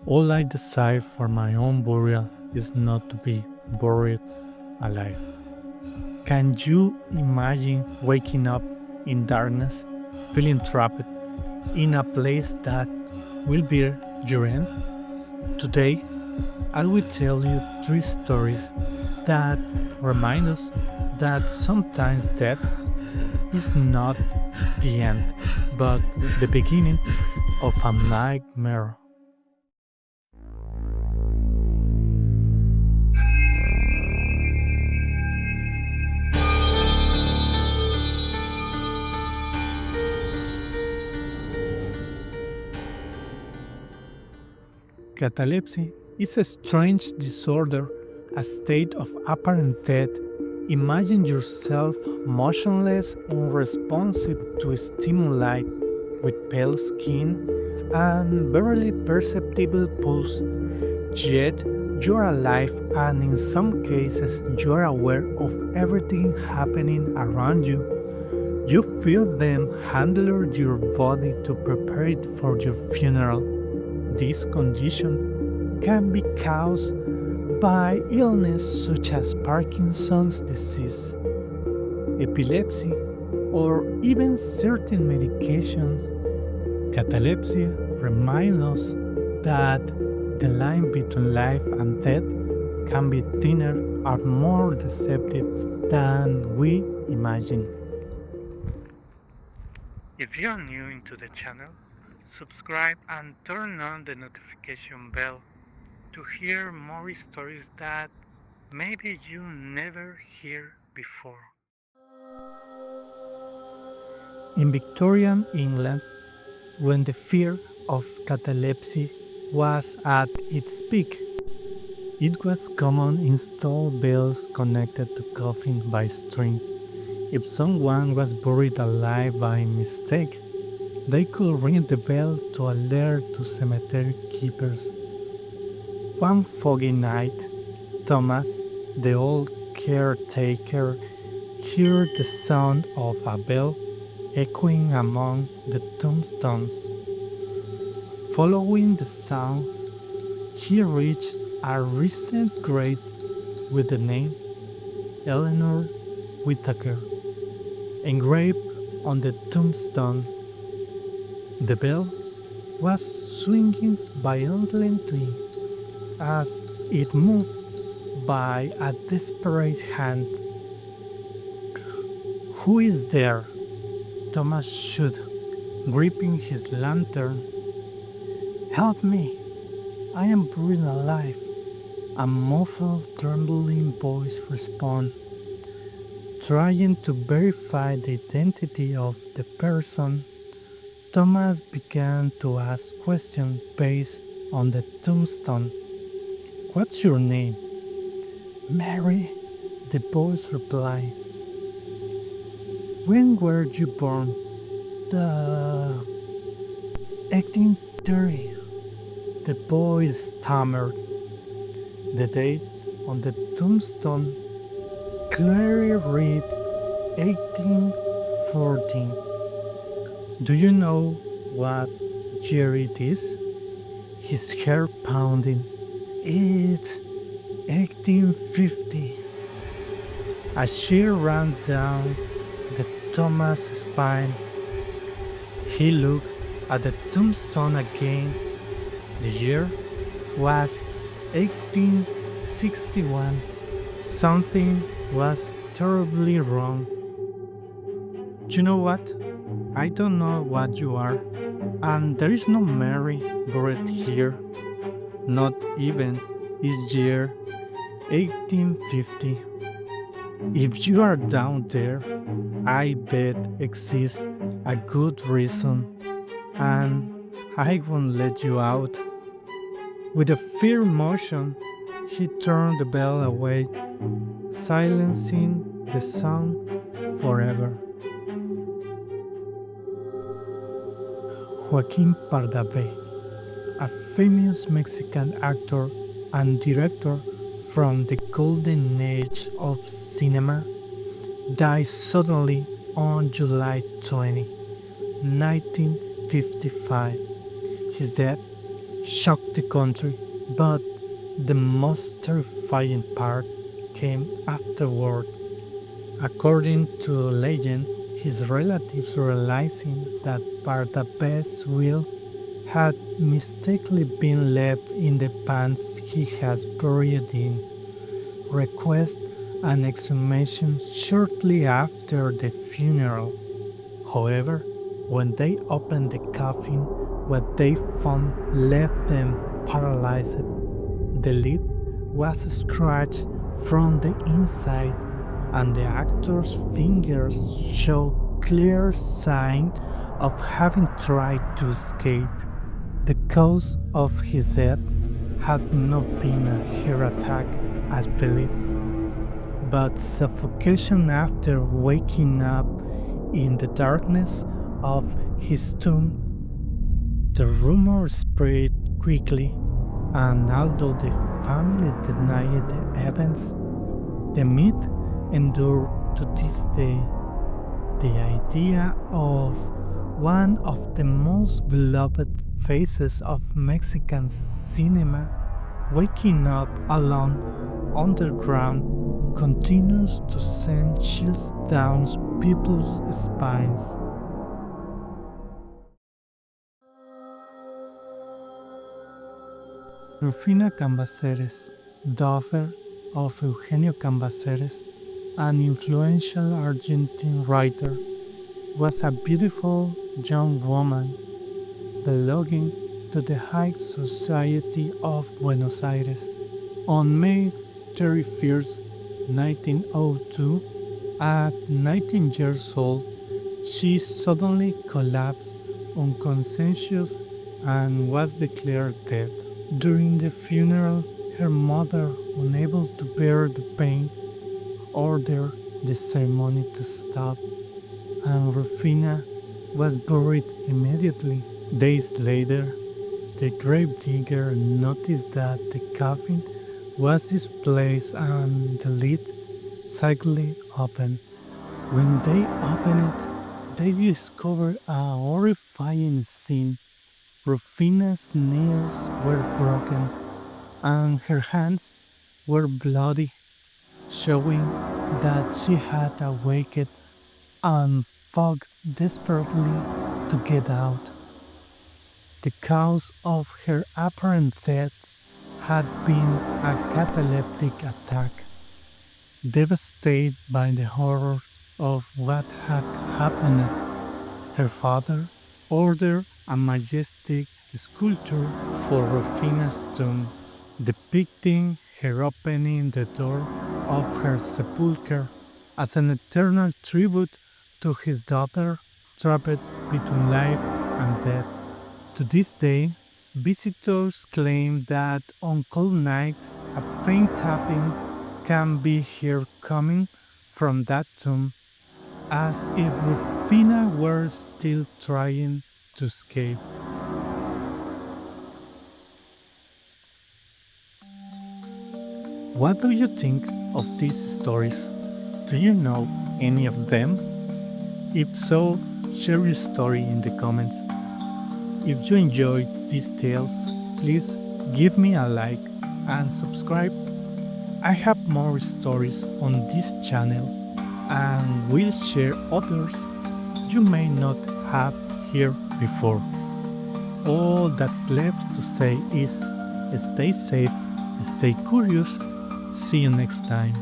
All I desire for my own burial is not to be buried alive. Can you imagine waking up in darkness, feeling trapped in a place that will be your end? Today, I will tell you three stories that remind us that sometimes death is not the end, but the beginning of a nightmare. Catalepsy is a strange disorder, a state of apparent death. Imagine yourself motionless, unresponsive to stimuli, with pale skin and barely perceptible pulse. Yet you're alive, and in some cases, you're aware of everything happening around you. You feel them handle your body to prepare it for your funeral. This condition can be caused by illness such as Parkinson's disease, epilepsy, or even certain medications. Catalepsy reminds us that the line between life and death can be thinner and more deceptive than we imagine. If you are new into the channel, subscribe and turn on the notification bell to hear more stories that maybe you never hear before. In Victorian England, when the fear of catalepsy was at its peak, it was common to install bells connected to coffin by string. If someone was buried alive by mistake, they could ring the bell to alert to cemetery keepers. One foggy night, Thomas, the old caretaker, heard the sound of a bell echoing among the tombstones. Following the sound, he reached a recent grave with the name Eleanor Whittaker engraved on the tombstone. The bell was swinging violently as it moved by a desperate hand. "Who is there?" Thomas shouted, gripping his lantern. "Help me! I am buried alive," a muffled, trembling voice responded. Trying to verify the identity of the person, Thomas began to ask questions based on the tombstone. "What's your name?" "Mary," the voice replied. "When were you born?" "The 1830," the boy stammered. The date on the tombstone clearly read 1814. "Do you know what year it is?" His heart pounding. "It's 1850. A chill ran down the Thomas spine. He looked at the tombstone again. The year was 1861. Something was terribly wrong. "You know what? I don't know what you are, and there is no Mary buried here. Not even this year, 1850. If you are down there, I bet exists a good reason, and I won't let you out." With a firm motion, he turned the bell away, silencing the sound forever. Joaquín Pardavé, a famous Mexican actor and director from the golden age of cinema, died suddenly on July 20, 1955. His death shocked the country, but the most terrifying part came afterward. According to legend, his relatives realizing that Pardavé's will had mistakenly been left in the pants he has buried in, request an exhumation shortly after the funeral. However, when they opened the coffin, what they found left them paralyzed. The lid was scratched from the inside, and the actor's fingers showed clear signs of having tried to escape. The cause of his death had not been a heart attack as believed, but suffocation after waking up in the darkness of his tomb. The rumor spread quickly, and although the family denied the events, the myth endured to this day. The idea of one of the most beloved faces of Mexican cinema waking up alone underground continues to send chills down people's spines. Rufina Cambaceres, daughter of Eugenio Cambaceres, an influential Argentine writer, was a beautiful young woman belonging to the high society of Buenos Aires. On May 31st, 1902, at 19 years old, she suddenly collapsed unconscious and was declared dead. During the funeral, her mother, unable to bear the pain, ordered the ceremony to stop, and Rufina was buried immediately. Days later, the gravedigger noticed that the coffin was displaced and the lid slightly open. When they opened it, they discovered a horrifying scene. Rufina's nails were broken and her hands were bloody, showing that she had awaked and fought desperately to get out. The cause of her apparent death had been a cataleptic attack. Devastated by the horror of what had happened, her father ordered a majestic sculpture for Rufina's tomb, depicting her opening the door of her sepulchre as an eternal tribute to his daughter trapped between life and death. To this day, visitors claim that on cold nights a faint tapping can be heard coming from that tomb, as if Rufina were still trying to escape. What do you think of these stories? Do you know any of them? If so, share your story in the comments. If you enjoyed these tales, please give me a like and subscribe. I have more stories on this channel and will share others you may not have heard before. All that's left to say is stay safe, stay curious. See you next time.